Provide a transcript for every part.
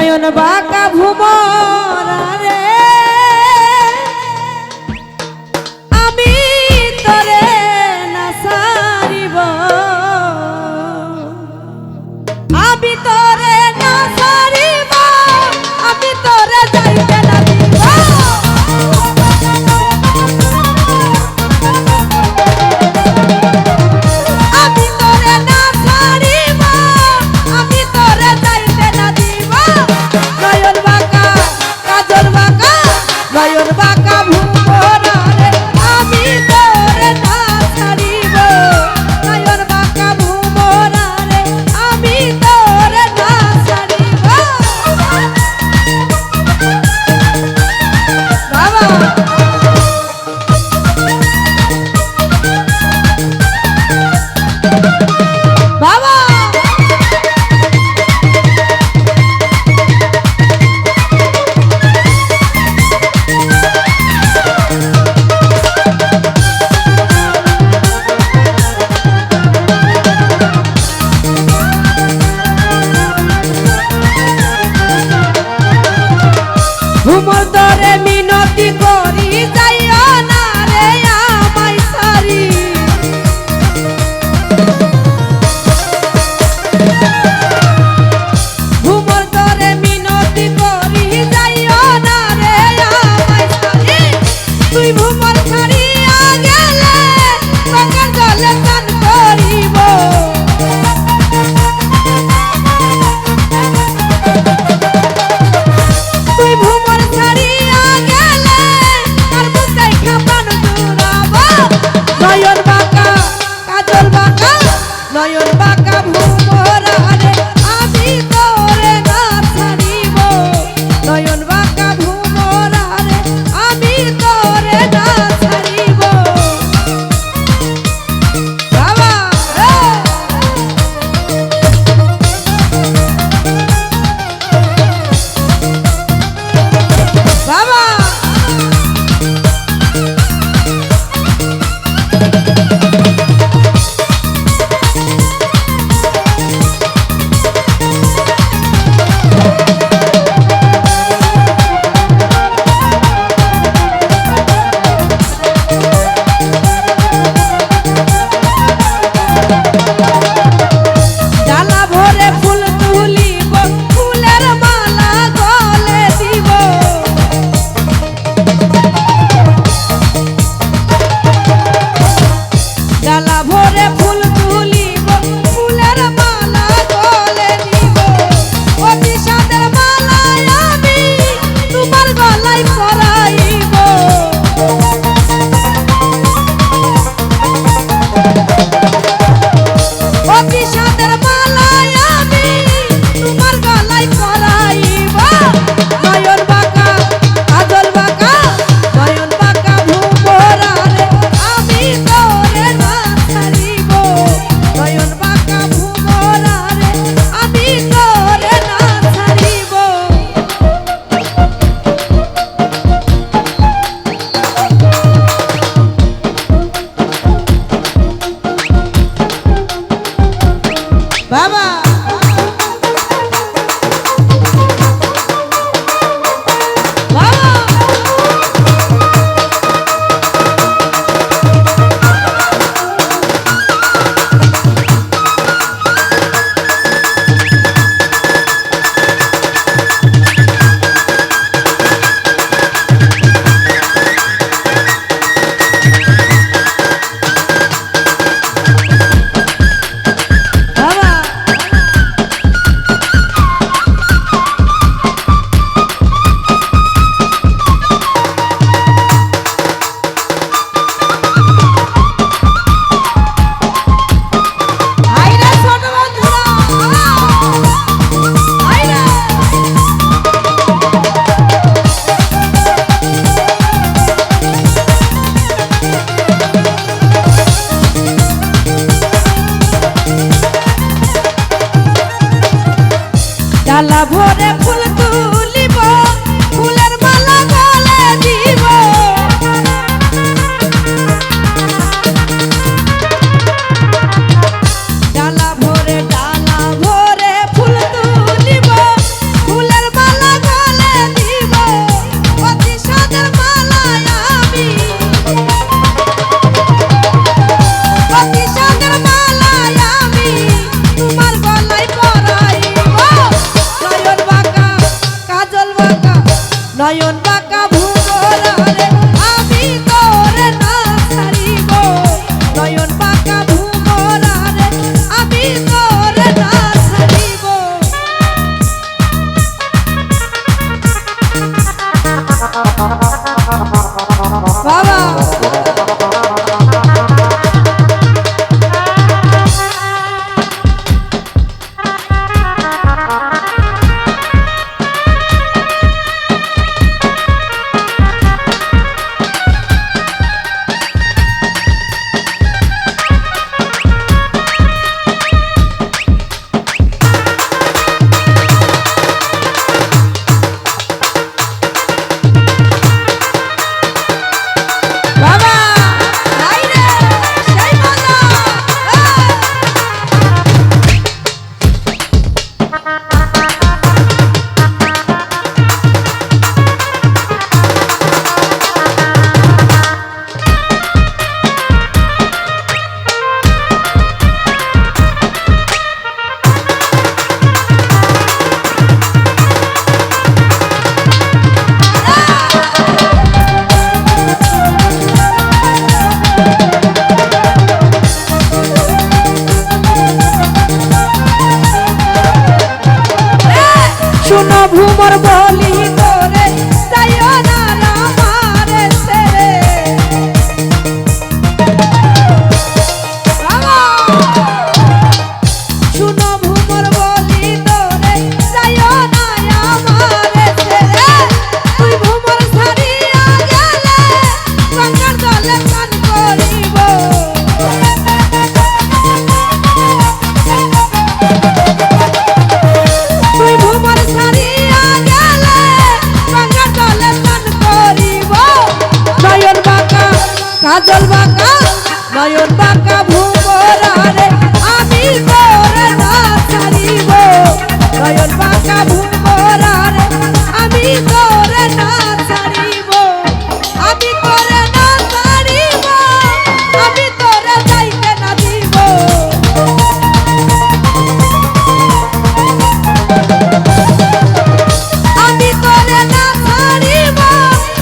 নয়ন বাঁকা ভুমরা রে আমি তোরে না সারিব আমি তোরে না সারিব আমি তোরে যাইতে না দিব আমি তোরে না সারিব আমি তোরে যাইতে না দিব নয়ন বাঁকা কাজল বাঁকা নয়ন বাঁকা ভুমরা রে আমি তোরে না সারিব নয়ন বাঁকা ভুমরা রে আমি তোরে না সারিব বাবা বাবা ভুমর দরে মিনতি করি যাইও না রে আমায় সারি ভুমর দরে মিনতি করি যাইও না রে আমায় সারি তুই ভুমর ছাড়িয়া গেলে গঙ্গার জলে স্নান করিব তুই ভুমর ছাড়িয়া গেলে আর বুঝাই খাপান জুড়াব নয়ন বাঁকা কাজল বাঁকা নয়ন বাঁকা ভুমরা রে আমি তোরে না ছাড়িব নয়ন বাঁকা ভুমরা রে আমি তোরে না ছাড়িব বাবা বাবা ডালা ভরে ফুল তুলিব ফুলের মালা গলে দিব ডালা ভরে ফুল তুলিব ফুলের মালা গলে দিব অতি সাদের মালায় আমি তোমার গলায় পরাইব অতি সাদের মালায় আমি তোমার গলায় পরাইব নয়ন বাঁকা কাজল বাঁকা নয়ন বাঁকা ভুমরা রে আমি তোরে না ছাড়িব নয়ন বাঁকা ভুমরা রে আমি তোরে না ছাড়িব বাবা বাবা বাবা আইরে ছোট বন্ধুরা আইরে ডালা ভরে ফুল তুলিব ফুলের মালা গলে দিব ডালা ভরে ফুল তুলিব ফুলের শুনো ভুমর বলি তোরে যাইও না আমারে ছেড়ে শুনো ভুমর বলি তোরে যাইও না আমারে ছেড়ে তুই ভুমর ছাড়িয়া গেলে গঙ্গার জলে স্নান করিব তুই ভুমর ছাড়িয়া গেলে গঙ্গার জলে স্নান করিব নয়ন বাঁকা কাজল বাঁকা নয়ন বাঁকা ভুমরারে আমি তোরে না ছাড়িব নয়ন বাঁকা ভুমরারে আমি তোরে না ছাড়িব আমি তোরে না ছাড়িব আমি তোরে যাইতে না দিব আমি তোরে না ছাড়িব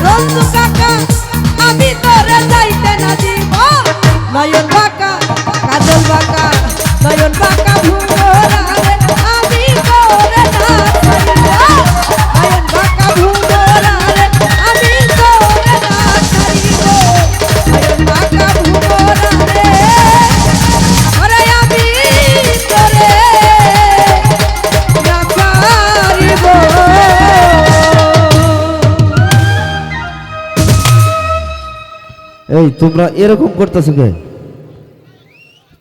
রঞ্জু কাকা আমি তোরে যাইতে না দিব নয়ন বাঁকা কাজল বাঁকা নয়ন বাঁকা ভুমরারে আমি তোরে না ছাড়িব নয়ন বাঁকা ভুমরারে আমি তোরে না ছাড়িব নয়ন বাঁকা ভুমরারে ওরে আমি তোরে না ছাড়িব। এই তোমরা এরকম করতেছো কে?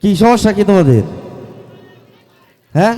কি সমস্যা কি তোমাদের? হ্যাঁ